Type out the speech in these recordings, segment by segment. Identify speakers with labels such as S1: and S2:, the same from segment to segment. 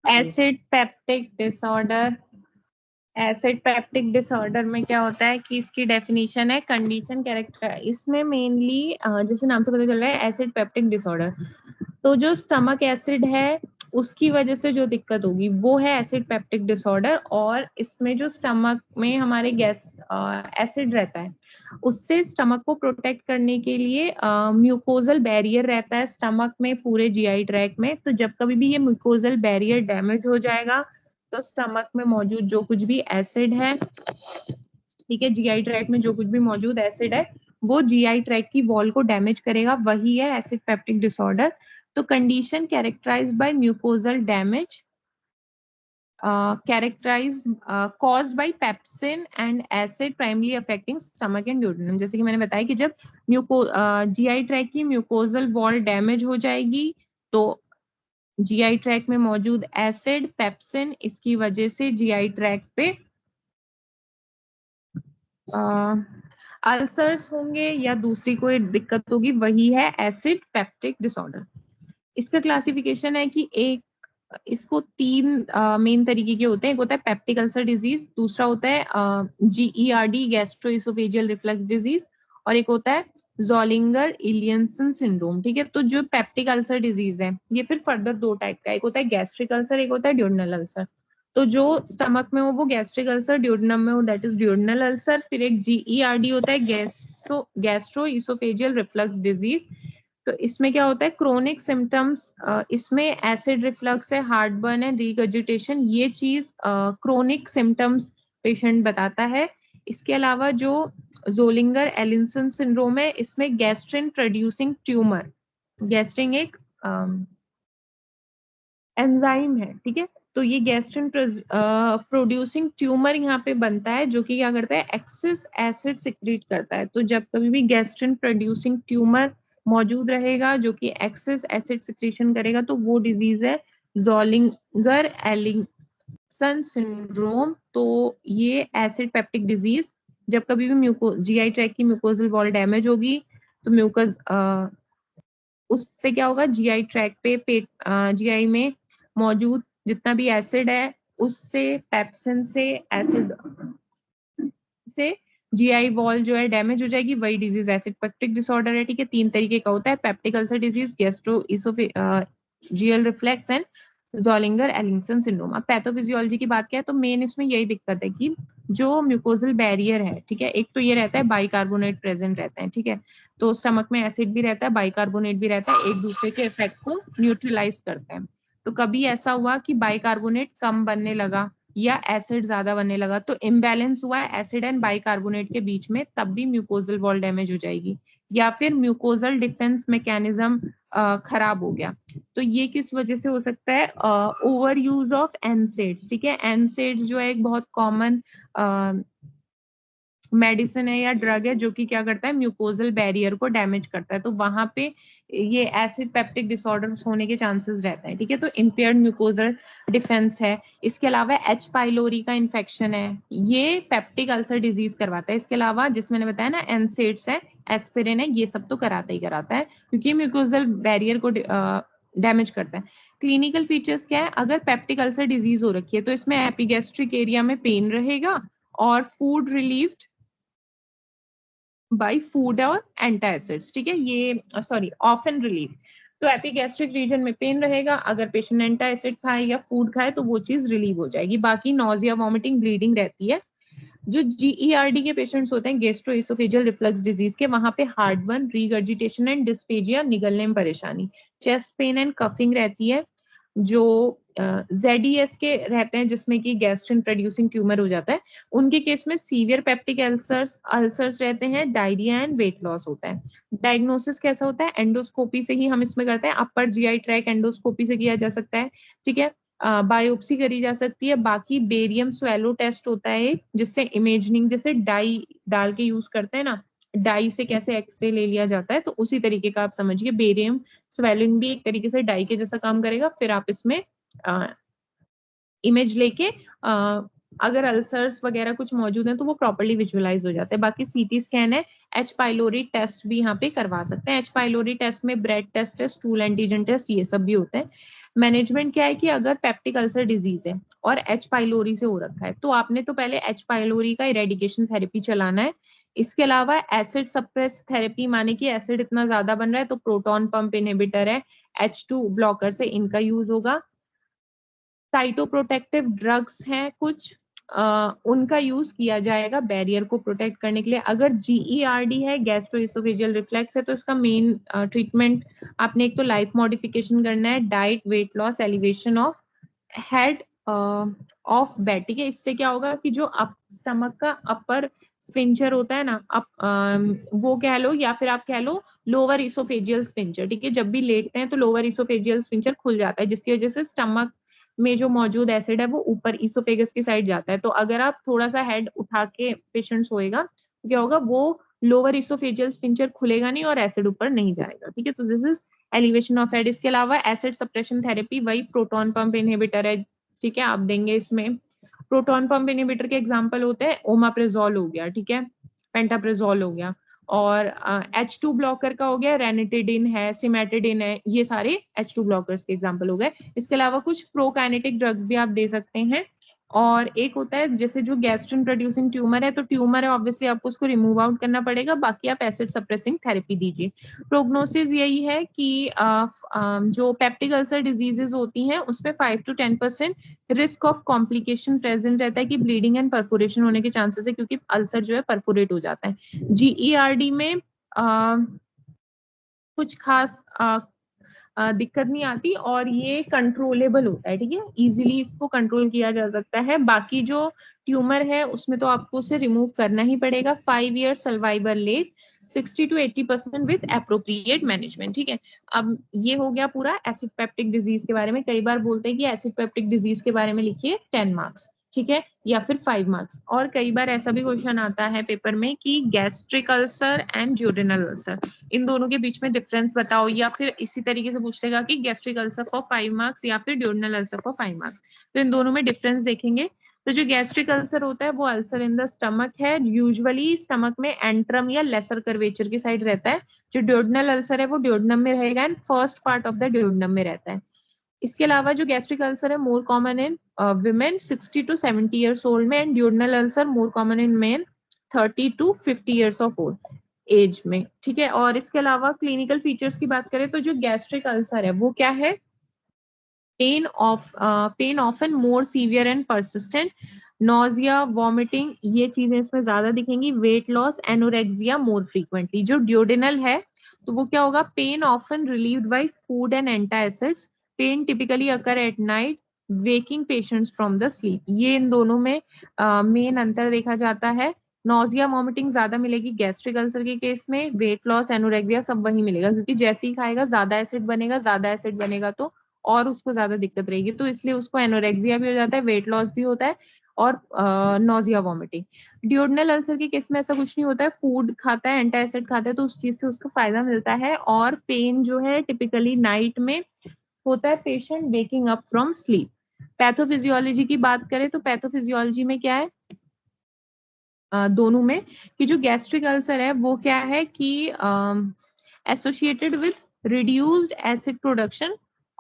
S1: Acid peptic disorder. Acid peptic disorder में क्या होता है कि इसकी डेफिनेशन है कंडीशन कैरेक्टर, इसमें मेनली जैसे नाम से पता चल रहा है एसिड पेप्टिक डिसऑर्डर, तो जो स्टमक एसिड है उसकी वजह से जो दिक्कत होगी वो है एसिड पेप्टिक डिसऑर्डर। और इसमें जो स्टमक में हमारे गैस एसिड रहता है उससे स्टमक को प्रोटेक्ट करने के लिए म्यूकोजल बैरियर रहता है स्टमक में, पूरे जीआई ट्रैक में। तो जब कभी भी ये म्यूकोजल बैरियर डैमेज हो जाएगा तो स्टमक में मौजूद जो कुछ भी एसिड है, ठीक है, जीआई ट्रैक में जो कुछ भी मौजूद एसिड है वो जीआई ट्रैक की वॉल को डैमेज करेगा, वही है एसिड पेप्टिक डिसऑर्डर। तो condition characterized by mucosal damage characterized caused by pepsin and acid primarily affecting stomach and duodenum। जैसे कि मैंने बताया कि जब जीआई ट्रैक की म्यूकोजल वॉल डैमेज हो जाएगी तो जीआई ट्रैक में मौजूद एसिड पेप्सिन इसकी वजह से जीआई ट्रैक पे अल्सर्स होंगे या दूसरी कोई दिक्कत होगी, वही है एसिड पेप्टिक डिसऑर्डर। इसका क्लासिफिकेशन है कि एक इसको तीन मेन तरीके के होते हैं। एक होता है पेप्टिक अल्सर डिजीज, दूसरा होता है जीईआरडी गैस्ट्रोइसोफेजियल रिफ्लक्स डिजीज, और एक होता है ज़ोलिंगर इलियंसन सिंड्रोम। ठीक है, तो जो पेप्टिक अल्सर डिजीज है ये फिर फर्दर दो टाइप का, एक होता है गैस्ट्रिक अल्सर, एक होता है ड्यूडेनल अल्सर। तो जो स्टमक में हो वो गैस्ट्रिक अल्सर, ड्यूडेनम में हो दैट इज ड्यूडेनल अल्सर। फिर एक जीईआरडी होता है गैस्ट्रोइसोफेजियल रिफ्लक्स डिजीज। तो इसमें क्या होता है क्रोनिक सिम्टम्स, इसमें एसिड रिफ्लक्स है, हार्टबर्न है, रिगर्जिटेशन, ये चीज क्रोनिक सिम्टम्स पेशेंट बताता है। इसके अलावा जो ज़ोलिंगर एलिसन सिंड्रोम है इसमें गैस्ट्रिन प्रोड्यूसिंग ट्यूमर, गैस्ट्रिन एक एंजाइम है, ठीक है, तो ये गैस्ट्रिन प्रोड्यूसिंग ट्यूमर यहाँ पे बनता है जो कि क्या करता है एक्सेस एसिड सिक्रीट करता है। तो जब कभी भी गैस्ट्रिन प्रोड्यूसिंग ट्यूमर मौजूद रहेगा जो कि एक्सेस एसिड सिक्रीशन करेगा तो वो डिजीज है ज़ोलिंगर एलिसन सिंड्रोम। तो ये एसिड पेप्टिक डिजीज जब कभी भी जीआई ट्रैक की म्यूकोजल वॉल डैमेज होगी तो म्यूकस उससे क्या होगा जीआई ट्रैक पे पेट जीआई में मौजूद जितना भी एसिड है उससे पेप्सिन से एसिड से जीआई वॉल जो है डैमेज हो जाएगी, वही डिजीज एसिड पेप्टिक डिसऑर्डर है। ठीक है, तीन तरीके का होता है peptic ulcer disease, gastroesophageal reflux and Zollinger Allison syndrome. अब पैथोफिजियोलॉजी की बात किया तो मेन इसमें यही दिक्कत है कि जो म्यूकोजल बैरियर है, ठीक है, एक तो ये रहता है बाइकार्बोनेट प्रेजेंट रहते हैं, ठीक है, तो स्टमक में एसिड भी रहता है बाइकार्बोनेट भी रहता है, एक दूसरे के इफेक्ट को न्यूट्रलाइज करते हैं। तो कभी ऐसा हुआ कि बाइकार्बोनेट कम बनने लगा या एसिड ज्यादा बनने लगा तो इम्बैलेंस हुआ है एसिड एंड बाइकार्बोनेट के बीच में, तब भी म्यूकोजल वॉल डैमेज हो जाएगी। या फिर म्यूकोजल डिफेंस मैकेनिज्म खराब हो गया, तो ये किस वजह से हो सकता है ओवर यूज ऑफ एनसेड्स। ठीक है, एनसेड्स जो है एक बहुत कॉमन मेडिसिन है या ड्रग है जो कि क्या करता है म्यूकोजल बैरियर को डैमेज करता है, तो वहां पे ये एसिड पेप्टिक डिसऑर्डर्स होने के चांसेस रहते हैं। ठीक है, तो इम्पेयर्ड म्यूकोजल डिफेंस है। इसके अलावा एच पाइलोरी का इन्फेक्शन है, ये पेप्टिक अल्सर डिजीज करवाता है। इसके अलावा जिसमें मैंने बताया ना एनसेड्स है, एस्पिरिन है, ये सब तो कराता ही कराता है क्योंकि म्यूकोजल बैरियर को डैमेज करता है। क्लिनिकल फीचर्स क्या है, अगर पेप्टिक अल्सर डिजीज हो रखी है तो इसमें एपिगैस्ट्रिक एरिया में पेन रहेगा और फूड रिलीव्ड बाय फूड और एंटासिड्स। ठीक है, ये सॉरी ऑफन रिलीफ, तो एपिगैस्ट्रिक रीजन में पेन रहेगा, अगर पेशेंट एंटासिड खाए या फूड खाए तो वो चीज रिलीव हो जाएगी। बाकी नॉजिया वॉमिटिंग ब्लीडिंग रहती है। जो जीईआरडी के पेशेंट्स होते हैं गैस्ट्रोइसोफेजियल रिफ्लक्स डिजीज के, वहां पे हार्टबर्न, रीगर्जिटेशन एंड डिस्फेजिया, निगलने में परेशानी, चेस्ट पेन एंड कफिंग रहती है। जो जेडीएस के रहते हैं जिसमें कि गैस्ट्रिन प्रोड्यूसिंग ट्यूमर हो जाता है, उनके केस में सीवियर पेप्टिक अल्सर्स रहते हैं, डायरिया एंड वेट लॉस होता है। डायग्नोसिस कैसा होता है, एंडोस्कोपी से ही हम इसमें करते हैं, अपर जीआई ट्रैक एंडोस्कोपी से किया जा सकता है। ठीक है, बायोप्सी करी जा सकती है। बाकी बेरियम स्वेलो टेस्ट होता है जिससे इमेजिंग, जैसे डाई डाल के यूज करते हैं ना, डाई से कैसे एक्सरे ले लिया जाता है, तो उसी तरीके का आप समझिए बेरियम स्वेलिंग भी एक तरीके से डाई के जैसा काम करेगा। फिर आप इसमें इमेज लेके अगर अल्सर्स वगैरह कुछ मौजूद हैं तो वो प्रॉपर्ली विजुअलाइज हो जाते हैं। बाकी सीटी स्कैन है, एच पाइलोरी टेस्ट भी यहाँ पे करवा सकते हैं। एच पाइलोरी टेस्ट में ब्रेड टेस्ट है, स्टूल एंटीजन टेस्ट, ये सब भी होते हैं। मैनेजमेंट क्या है कि अगर पेप्टिक अल्सर डिजीज है और एच पाइलोरी से हो रखा है तो आपने तो पहले एच पाइलोरी का इरेडिकेशन थेरेपी चलाना है। इसके अलावा एसिड सप्रेस थेरेपी, माने कि एसिड इतना ज्यादा बन रहा है तो प्रोटॉन पंप इनहिबिटर है, H2 ब्लॉकर से इनका यूज होगा। साइटोप्रोटेक्टिव ड्रग्स हैं कुछ, उनका यूज किया जाएगा बैरियर को प्रोटेक्ट करने के लिए। अगर GERD है, गैस्ट्रोइसोफेजियल रिफ्लेक्स है, तो इसका मेन ट्रीटमेंट आपने एक तो लाइफ मॉडिफिकेशन करना है, diet, weight loss, elevation of head of bed, ठीक है। इससे क्या होगा कि जो स्टमक का अपर स्पिंचर होता है ना, वो कह लो या फिर आप कह लो लोअर इसोफेजियल स्पिंचर, ठीक है। जब भी लेटते हैं तो लोअर इसोफेजियल स्पिंचर खुल जाता है, जिसकी वजह से स्टमक में जो मौजूद एसिड है वो ऊपर इसोफेगस की साइड जाता है। तो अगर आप थोड़ा सा हेड उठा के पेशेंट सोएगा तो क्या होगा, वो लोअर इसोफेजियल स्पिंचर खुलेगा नहीं और एसिड ऊपर नहीं जाएगा, ठीक है। तो this is elevation of head. इसके अलावा एसिड सप्रेशन थेरेपी, वही प्रोटॉन पंप इनहिबिटर है, ठीक है, आप देंगे इसमें। प्रोटॉन पंप इनहिबिटर के एग्जांपल होते हैं ओमाप्रेजोल हो गया, ठीक है, पेंटाप्रेजोल हो गया, और H2 ब्लॉकर का हो गया रेनिटिडिन है, सिमेटिडिन है, ये सारे H2 ब्लॉकर्स के एग्जांपल हो गए। इसके अलावा कुछ प्रोकाइनेटिक ड्रग्स भी आप दे सकते हैं। और एक होता है जैसे जो गैस्ट्रिन प्रोड्यूसिंग ट्यूमर है, तो ट्यूमर है ऑब्वियसली आपको उसको रिमूव आउट करना पड़ेगा, बाकी आप एसिड सप्रेसिंग थेरेपी दीजिए। प्रोग्नोसिस यही है कि जो पेप्टिक अल्सर डिजीजेस होती हैं उसमें 5 to 10% risk of complication present रहता है कि ब्लीडिंग एंड परफोरेशन होने के चांसेस है, क्योंकि अल्सर जो है परफोरेट हो जाता है। GERD में कुछ खास दिक्कत नहीं आती और ये कंट्रोलेबल होता है, ठीक है, इजीली इसको कंट्रोल किया जा सकता है। बाकी जो ट्यूमर है उसमें तो आपको उसे रिमूव करना ही पड़ेगा। 5 year survival rate 60 to 80% with appropriate management, ठीक है। अब ये हो गया पूरा एसिड पेप्टिक डिजीज के बारे में। कई बार बोलते हैं कि एसिड पेप्टिक डिजीज के बारे में लिखिए 10 मार्क्स, ठीक है, या फिर 5 मार्क्स। और कई बार ऐसा भी क्वेश्चन आता है पेपर में कि gastric ulcer and duodenal ulcer, इन दोनों के बीच में डिफरेंस बताओ, या फिर इसी तरीके से पूछ लेगा कि गैस्ट्रिक अल्सर फॉर 5 मार्क्स या फिर ड्यूडेनल अल्सर फॉर 5 मार्क्स। तो इन दोनों में डिफरेंस देखेंगे। तो जो गैस्ट्रिक अल्सर होता है वो अल्सर इन द स्टमक है, यूजुअली स्टमक में एंट्रम या लेसर कर्वेचर की साइड रहता है। जो ड्यूडेनल अल्सर है वो ड्यूडेनम में रहेगा and first part of the duodenum में रहता है। इसके अलावा जो गैस्ट्रिक अल्सर है more common in women 60 to 70 years old में, and duodenal ulcer more common in men 30 to 50 years of old age में, ठीक है। और इसके अलावा क्लिनिकल फीचर्स की बात करें तो जो गैस्ट्रिक अल्सर है वो क्या है, pain often more severe and persistent, nausea, vomiting, ये चीजें इसमें ज्यादा दिखेंगी, weight loss, anorexia more frequently. जो ड्यूडेनल है तो वो क्या होगा, pain often relieved by food and antacids, pain typically occur at night, waking patients from the sleep. ये इन दोनों में मेन अंतर देखा जाता है। नोजिया वॉमिटिंग ज्यादा मिलेगी गैस्ट्रिक अल्सर के केस में, वेट लॉस, एनोरेक्सिया सब वही मिलेगा, क्योंकि जैसे ही खाएगा ज्यादा एसिड बनेगा, ज्यादा एसिड बनेगा तो और उसको ज्यादा दिक्कत रहेगी, तो इसलिए उसको एनोरेक्सिया भी हो जाता है, वेट लॉस भी होता है और नोजिया वॉमिटिंग। ड्यूडेनल अल्सर के केस में ऐसा कुछ नहीं होता है, फूड खाता है, एंटासिड खाता है, तो उस चीज से उसको फायदा मिलता है। और पेन जो है टिपिकली नाइट में होता है, patient waking up from sleep. Pathophysiology की बात करें तो पैथोफिजियोलॉजी में क्या है, दोनों में, कि जो गैस्ट्रिक अल्सर है वो क्या है कि associated with reduced acid production,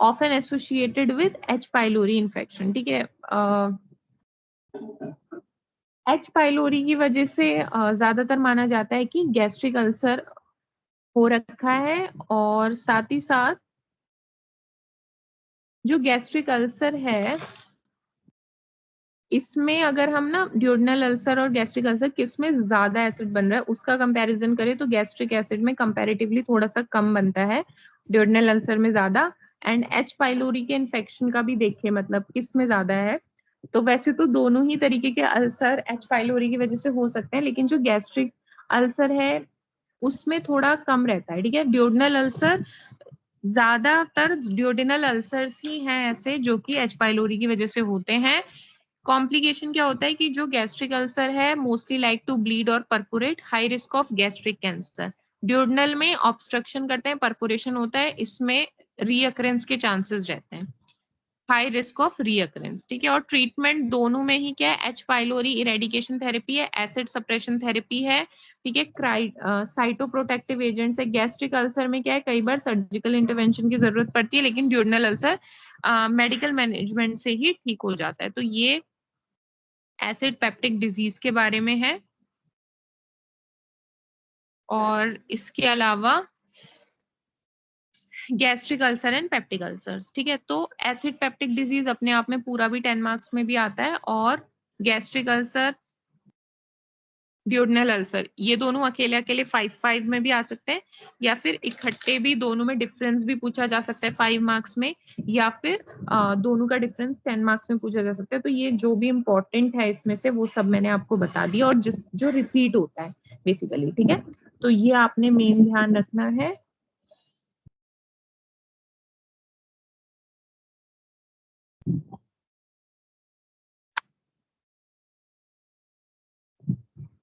S1: often associated with H pylori infection, ठीक है। एच पाइलोरी की वजह से ज्यादातर माना जाता है कि गैस्ट्रिक अल्सर हो रखा है। और साथ ही साथ जो गैस्ट्रिक अल्सर है इसमें अगर हम ना ड्यूडेनल अल्सर और गैस्ट्रिक अल्सर किस में ज्यादा एसिड बन रहा है उसका कंपैरिजन करें तो गैस्ट्रिक एसिड में कंपैरेटिवली थोड़ा सा कम बनता है, ड्यूडेनल अल्सर में ज्यादा। एंड एच पाइलोरी के इन्फेक्शन का भी देखिए मतलब किस में ज्यादा है। तो वैसे तो दोनों ही तरीके के अल्सर एच पाइलोरी की वजह से हो सकते हैं, लेकिन जो गैस्ट्रिक अल्सर है उसमें थोड़ा कम रहता है, ठीक है। ड्यूडेनल अल्सर, ज्यादातर ड्यूडेनल अल्सर्स ही हैं ऐसे जो कि एच पाइलोरी की वजह से होते हैं। कॉम्प्लिकेशन क्या होता है कि जो गैस्ट्रिक अल्सर है मोस्टली लाइक टू ब्लीड और perforate, high risk of gastric cancer. Duodenal में ऑब्स्ट्रक्शन करते हैं, परफोरेशन होता है, इसमें रीअकरेंस के चांसेस रहते हैं। हाई रिस्क ऑफ रीअकरेंस, ठीक है। और ट्रीटमेंट दोनों में ही क्या है, एच पाइलोरी इरेडिकेशन थेरेपी है, एसिड सप्रेशन थेरेपी है, ठीक है। साइटोप्रोटेक्टिव एजेंट्स है। गैस्ट्रिक अल्सर में क्या है, कई बार सर्जिकल इंटरवेंशन की जरूरत पड़ती है, लेकिन ड्यूरनल अल्सर मेडिकल मैनेजमेंट से ही ठीक हो जाता है। तो ये एसिड पेप्टिक डिजीज के बारे में है। और इसके अलावा gastric ulcer and peptic ulcers, ठीक है। तो एसिड पेप्टिक डिजीज अपने आप में पूरा भी 10 मार्क्स में भी आता है, और गैस्ट्रिक अल्सर, ड्यूडेनल अल्सर, ये दोनों अकेले अकेले 5-5 में भी आ सकते हैं, या फिर इकट्ठे भी दोनों में डिफरेंस भी पूछा जा सकता है 5 मार्क्स में, या फिर दोनों का डिफरेंस 10 मार्क्स में पूछा जा सकता है। तो ये जो भी इंपॉर्टेंट है इसमें से वो सब मैंने आपको बता दिया, और जो रिपीट होता है बेसिकली, ठीक है। तो ये आपने मेन ध्यान रखना है।